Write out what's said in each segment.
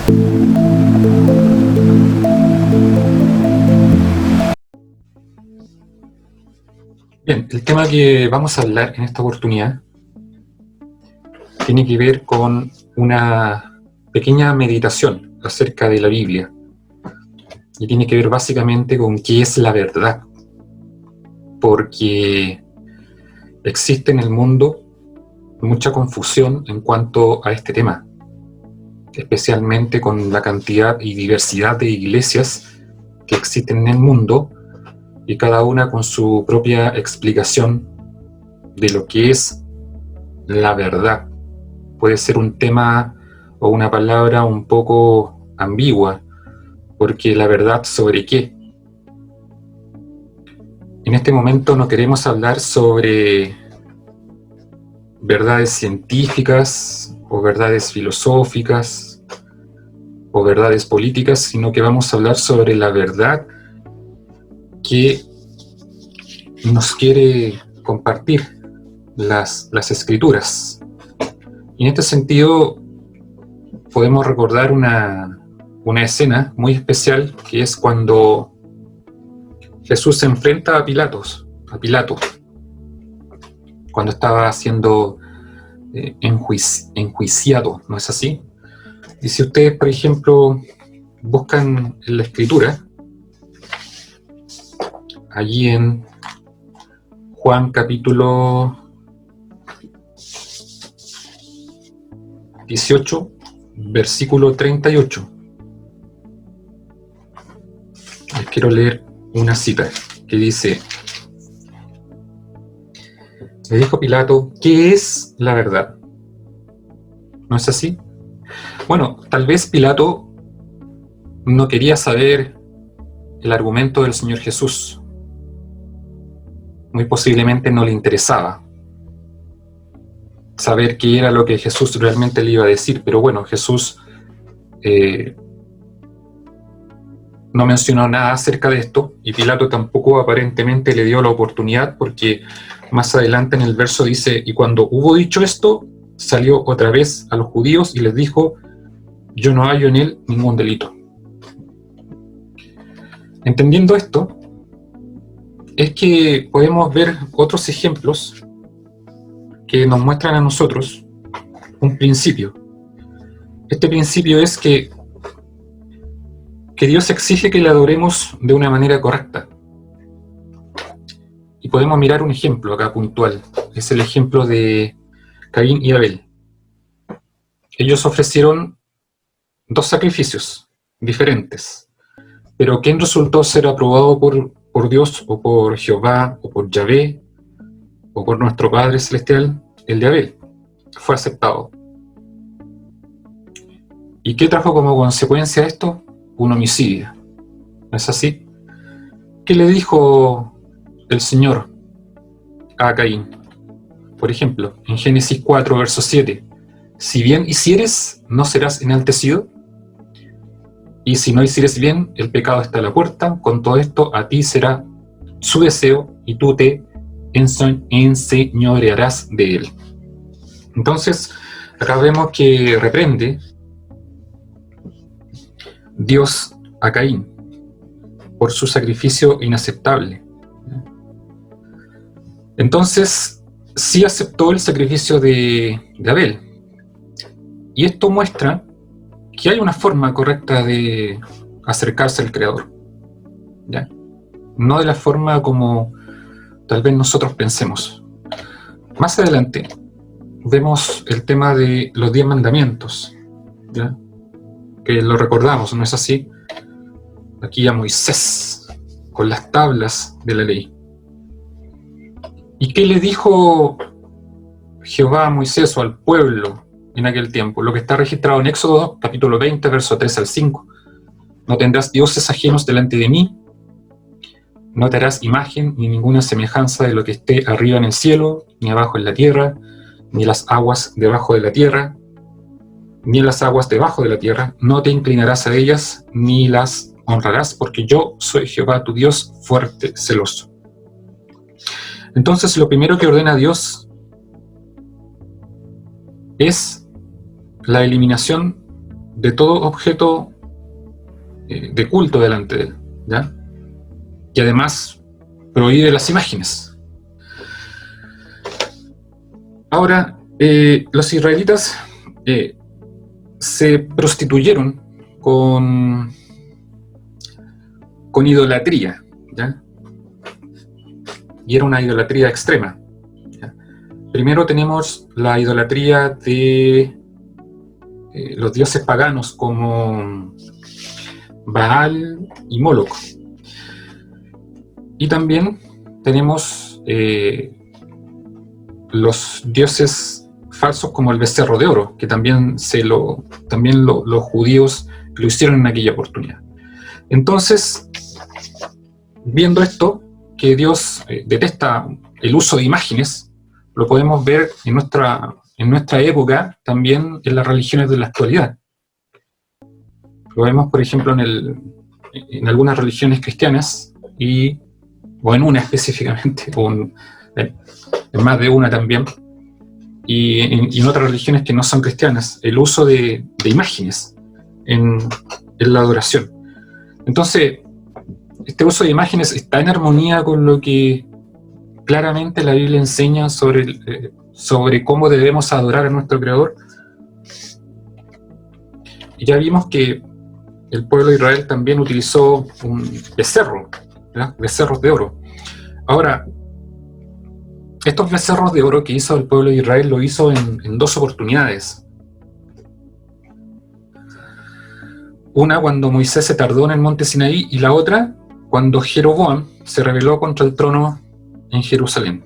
Bien, el tema que vamos a hablar en esta oportunidad tiene que ver con una pequeña meditación acerca de la Biblia y tiene que ver básicamente con qué es la verdad, porque existe en el mundo mucha confusión en cuanto a este tema, especialmente con la cantidad y diversidad de iglesias que existen en el mundo y cada una con su propia explicación de lo que es la verdad. Puede ser un tema o una palabra un poco ambigua, porque la verdad sobre qué. En este momento no queremos hablar sobre verdades científicas o verdades filosóficas o verdades políticas, sino que vamos a hablar sobre la verdad que nos quiere compartir las escrituras. Y en este sentido podemos recordar una escena muy especial, que es cuando Jesús se enfrenta a Pilato, cuando estaba siendo enjuiciado, ¿no es así? Y si ustedes, por ejemplo, buscan en la escritura, allí en Juan capítulo 18, versículo 38, les quiero leer una cita que dice: le dijo Pilato, ¿qué es la verdad? ¿No es así? Bueno, tal vez Pilato no quería saber el argumento del Señor Jesús. Muy posiblemente no le interesaba saber qué era lo que Jesús realmente le iba a decir, pero bueno, Jesús no mencionó nada acerca de esto, y Pilato tampoco aparentemente le dio la oportunidad, porque más adelante en el verso dice: y cuando hubo dicho esto, salió otra vez a los judíos y les dijo: yo no hallo en él ningún delito. Entendiendo esto, es que podemos ver otros ejemplos que nos muestran a nosotros un principio. Este principio es que Dios exige que le adoremos de una manera correcta. Y podemos mirar un ejemplo acá puntual. Es el ejemplo de Caín y Abel. Ellos ofrecieron dos sacrificios diferentes, pero ¿quién resultó ser aprobado por Dios, o por Jehová, o por Yahvé, o por nuestro Padre Celestial? El de Abel fue aceptado. ¿Y qué trajo como consecuencia esto? Un homicidio. ¿No es así? ¿Qué le dijo el Señor a Caín? Por ejemplo, en Génesis 4, verso 7, si bien hicieres, no serás enaltecido, y si no hicieres bien, el pecado está a la puerta, con todo esto a ti será su deseo, y tú te enseñorearás de él. Entonces, acá vemos que reprende Dios a Caín por su sacrificio inaceptable. Entonces, sí aceptó el sacrificio de Abel. Y esto muestra que hay una forma correcta de acercarse al Creador, ¿ya? No de la forma como tal vez nosotros pensemos. Más adelante vemos el tema de los 10 mandamientos, ¿ya? Que lo recordamos, ¿no es así? Aquí a Moisés, con las tablas de la ley. ¿Y qué le dijo Jehová a Moisés o al pueblo en aquel tiempo? Lo que está registrado en Éxodo capítulo 20, verso 3 al 5. No tendrás dioses ajenos delante de mí, no te harás imagen ni ninguna semejanza de lo que esté arriba en el cielo, ni abajo en la tierra, ni las aguas debajo de la tierra, ni en las aguas debajo de la tierra. No te inclinarás a ellas, ni las honrarás, porque yo soy Jehová tu Dios, fuerte, celoso. Entonces, lo primero que ordena Dios es la eliminación de todo objeto de culto delante de él, ¿ya? Y además prohíbe las imágenes. Ahora, los israelitas se prostituyeron con idolatría, ¿ya? Y era una idolatría extrema, ¿ya? Primero tenemos la idolatría de los dioses paganos como Baal y Moloch. Y también tenemos los dioses falsos como el becerro de oro, que también los judíos lo hicieron en aquella oportunidad. Entonces, viendo esto, que Dios detesta el uso de imágenes, lo podemos ver en nuestra época, también en las religiones de la actualidad. Lo vemos, por ejemplo, en algunas religiones cristianas, o en una específicamente, o en más de una también, y en otras religiones que no son cristianas, el uso de imágenes en la adoración. Entonces, este uso de imágenes está en armonía con lo que claramente la Biblia enseña sobre cómo debemos adorar a nuestro Creador. Y ya vimos que el pueblo de Israel también utilizó un becerro, ¿verdad? Becerros de oro. Ahora, estos becerros de oro que hizo el pueblo de Israel lo hizo en dos oportunidades. Una cuando Moisés se tardó en el monte Sinaí, y la otra cuando Jeroboam se rebeló contra el trono en Jerusalén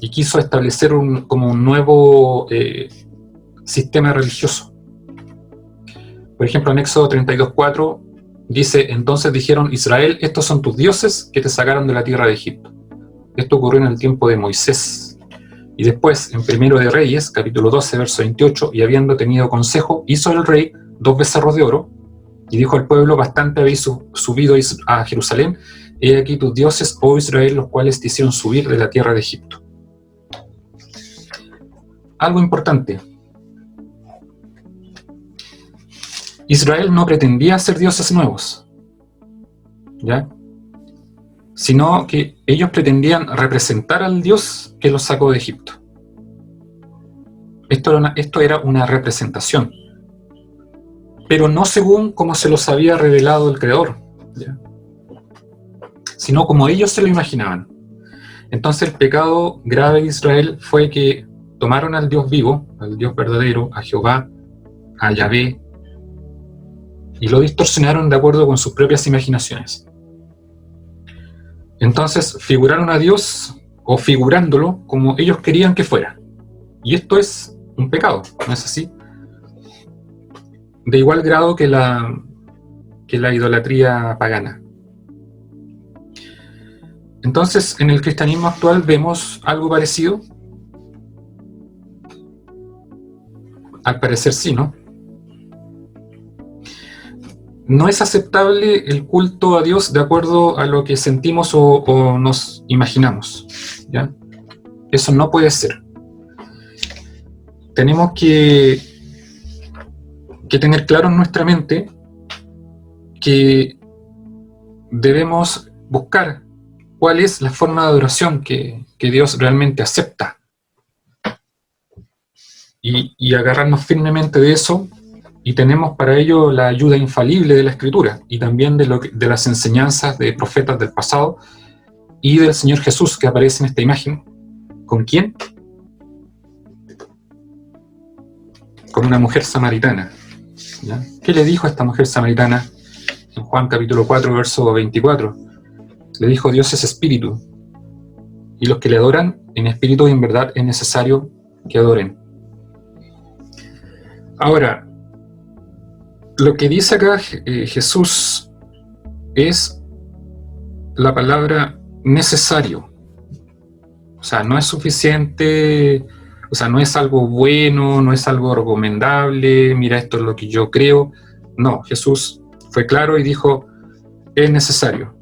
y quiso establecer como un nuevo sistema religioso. Por ejemplo, en Éxodo 32:4 dice: entonces dijeron: Israel, estos son tus dioses que te sacaron de la tierra de Egipto. Esto ocurrió en el tiempo de Moisés. Y después, en Primero de Reyes, capítulo 12, verso 28, y habiendo tenido consejo, hizo el rey 2 becerros de oro, y dijo al pueblo: bastante habéis subido a Jerusalén, he aquí tus dioses, oh Israel, los cuales te hicieron subir de la tierra de Egipto. Algo importante: Israel no pretendía ser dioses nuevos, ¿ya? Sino que ellos pretendían representar al Dios que los sacó de Egipto. Esto era una representación, pero no según como se los había revelado el Creador, ¿ya? Sino como ellos se lo imaginaban. Entonces el pecado grave de Israel fue que tomaron al Dios vivo, al Dios verdadero, a Jehová, a Yahvé, y lo distorsionaron de acuerdo con sus propias imaginaciones. Entonces figuraron a Dios, o figurándolo como ellos querían que fuera. Y esto es un pecado, ¿no es así? De igual grado que la idolatría pagana. Entonces, en el cristianismo actual vemos algo parecido. Al parecer sí, ¿no? No es aceptable el culto a Dios de acuerdo a lo que sentimos o nos imaginamos, ¿ya? Eso no puede ser. Tenemos que tener claro en nuestra mente que debemos buscar cuál es la forma de adoración que Dios realmente acepta y agarrarnos firmemente de eso. Y tenemos para ello la ayuda infalible de la Escritura y también de las enseñanzas de profetas del pasado y del Señor Jesús, que aparece en esta imagen. ¿Con quién? Con una mujer samaritana, ¿ya? ¿Qué le dijo a esta mujer samaritana? En Juan capítulo 4, verso 24. Le dijo: Dios es espíritu, y los que le adoran en espíritu y en verdad es necesario que adoren. Ahora, lo que dice acá Jesús es la palabra necesario. O sea, no es suficiente, o sea, no es algo bueno, no es algo recomendable, mira, esto es lo que yo creo. No, Jesús fue claro y dijo: es necesario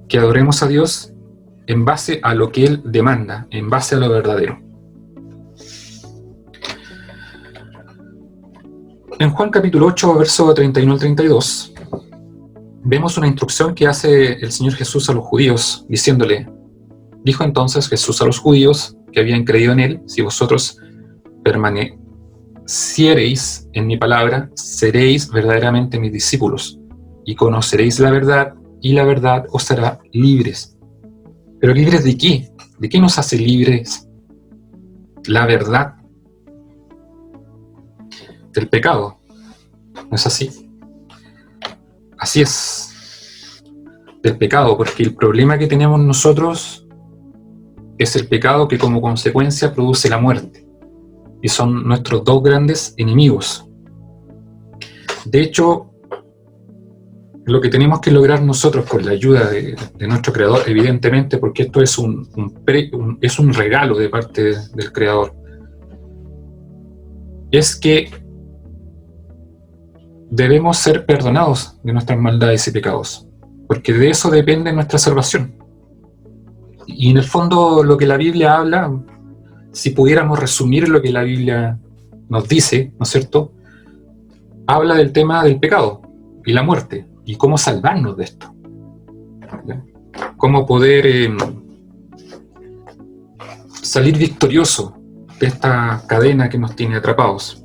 que adoremos a Dios en base a lo que Él demanda, en base a lo verdadero. En Juan capítulo 8, verso 31 al 32, vemos una instrucción que hace el Señor Jesús a los judíos, diciéndole: dijo entonces Jesús a los judíos que habían creído en él: si vosotros permaneciereis en mi palabra, seréis verdaderamente mis discípulos, y conoceréis la verdad, y la verdad os hará libres. ¿Pero libres de qué? ¿De qué nos hace libres? La verdad. Del pecado. ¿No es así? Así es. Del pecado, porque el problema que tenemos nosotros es el pecado, que como consecuencia produce la muerte. Y son nuestros dos grandes enemigos. De hecho, lo que tenemos que lograr nosotros con la ayuda de nuestro Creador, evidentemente, porque esto es un regalo de parte del Creador, es que debemos ser perdonados de nuestras maldades y pecados, porque de eso depende nuestra salvación. Y en el fondo lo que la Biblia habla, si pudiéramos resumir lo que la Biblia nos dice, ¿no es cierto?, habla del tema del pecado y la muerte, y cómo salvarnos de esto. ¿Ya? Cómo poder salir victorioso de esta cadena que nos tiene atrapados.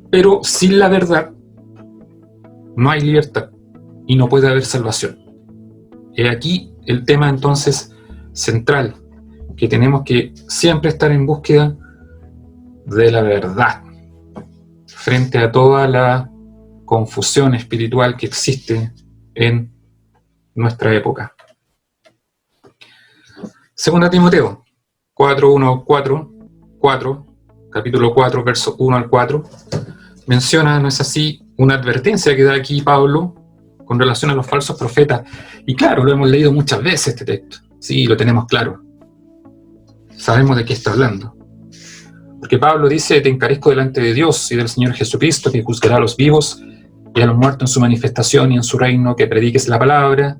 Pero sin la verdad no hay libertad y no puede haber salvación. He aquí el tema entonces central, que tenemos que siempre estar en búsqueda de la verdad frente a toda la confusión espiritual que existe en nuestra época. Segunda Timoteo 4, capítulo 4, verso 1 al 4, menciona, ¿no es así?, una advertencia que da aquí Pablo con relación a los falsos profetas. Y claro, lo hemos leído muchas veces este texto. Sí, lo tenemos claro. Sabemos de qué está hablando. Porque Pablo dice: te encarezco delante de Dios y del Señor Jesucristo, que juzgará a los vivos y a los muertos en su manifestación y en su reino, que prediques la palabra,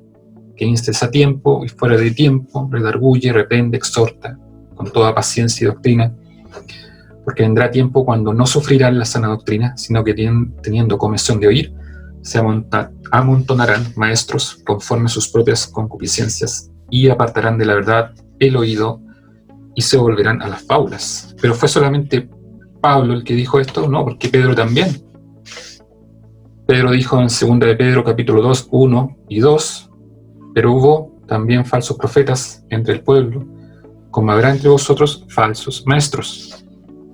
que instes a tiempo y fuera de tiempo, redarguye, reprende, exhorta, con toda paciencia y doctrina, porque vendrá tiempo cuando no sufrirán la sana doctrina, sino que teniendo comezón de oír, se amontonarán maestros conforme a sus propias concupiscencias, y apartarán de la verdad el oído, y se volverán a las fábulas. ¿Pero fue solamente Pablo el que dijo esto? No, porque Pedro también. Pedro dijo en 2 de Pedro capítulo 2, 1 y 2, pero hubo también falsos profetas entre el pueblo, como habrá entre vosotros falsos maestros.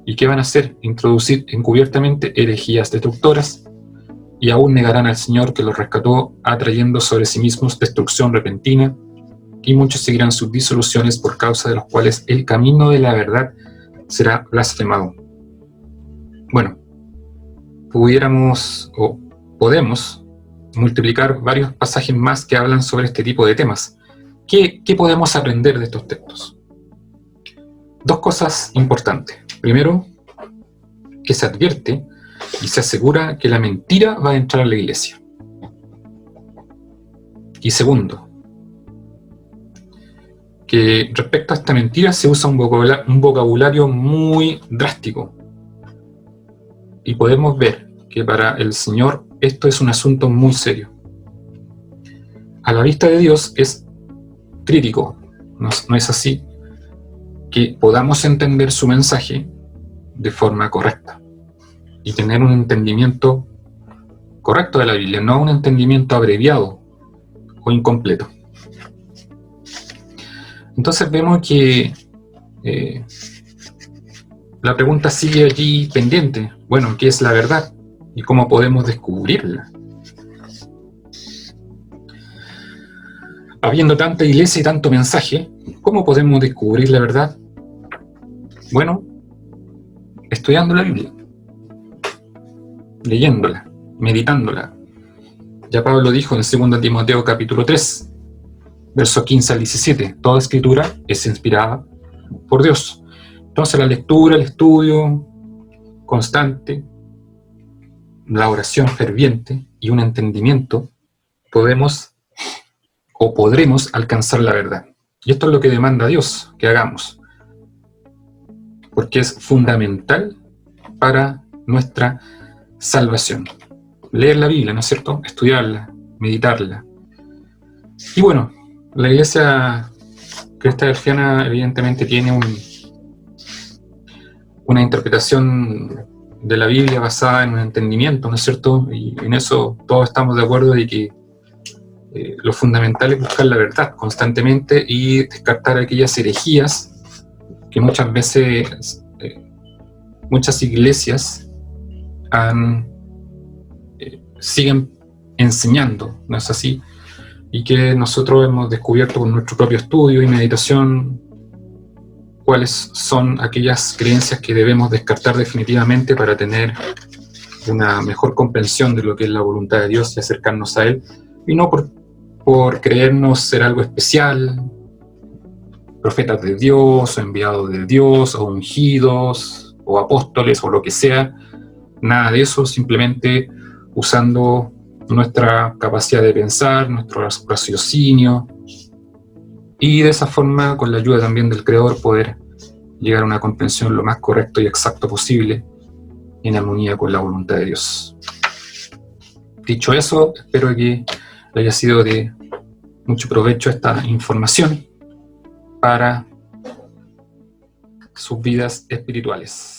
¿Y qué van a hacer? Introducir encubiertamente herejías destructoras, y aún negarán al Señor que los rescató, atrayendo sobre sí mismos destrucción repentina, y muchos seguirán sus disoluciones, por causa de los cuales el camino de la verdad será blasfemado. Bueno, podemos multiplicar varios pasajes más que hablan sobre este tipo de temas. ¿Qué podemos aprender de estos textos? Dos cosas importantes. Primero, que se advierte y se asegura que la mentira va a entrar a la iglesia. Y segundo, que respecto a esta mentira se usa un vocabulario muy drástico. Y podemos ver que para el Señor esto es un asunto muy serio. A la vista de Dios es crítico, no es así, que podamos entender su mensaje de forma correcta y tener un entendimiento correcto de la Biblia, no un entendimiento abreviado o incompleto. Entonces vemos que la pregunta sigue allí pendiente. Bueno, ¿qué es la verdad? ¿Y cómo podemos descubrirla? Habiendo tanta iglesia y tanto mensaje, ¿cómo podemos descubrir la verdad? Bueno, estudiando la Biblia, leyéndola, meditándola. Ya Pablo dijo en 2 Timoteo capítulo 3, versos 15 al 17, toda escritura es inspirada por Dios. Entonces la lectura, el estudio constante, la oración ferviente y un entendimiento, podremos o podremos alcanzar la verdad. Y esto es lo que demanda Dios que hagamos, porque es fundamental para nuestra salvación. Leer la Biblia, ¿no es cierto? Estudiarla, meditarla. Y bueno, la Iglesia Cristiana evidentemente tiene una interpretación de la Biblia basada en un entendimiento, ¿no es cierto? Y en eso todos estamos de acuerdo de que lo fundamental es buscar la verdad constantemente y descartar aquellas herejías que muchas veces muchas iglesias siguen enseñando, ¿no es así? Y que nosotros hemos descubierto con nuestro propio estudio y meditación cuáles son aquellas creencias que debemos descartar definitivamente para tener una mejor comprensión de lo que es la voluntad de Dios y acercarnos a Él, y no por creernos ser algo especial, profetas de Dios, o enviados de Dios, o ungidos, o apóstoles, o lo que sea. Nada de eso, simplemente usando nuestra capacidad de pensar, nuestro raciocinio, y de esa forma, con la ayuda también del Creador, poder llegar a una comprensión lo más correcto y exacto posible, en armonía con la voluntad de Dios. Dicho eso, espero que le haya sido de mucho provecho esta información para sus vidas espirituales.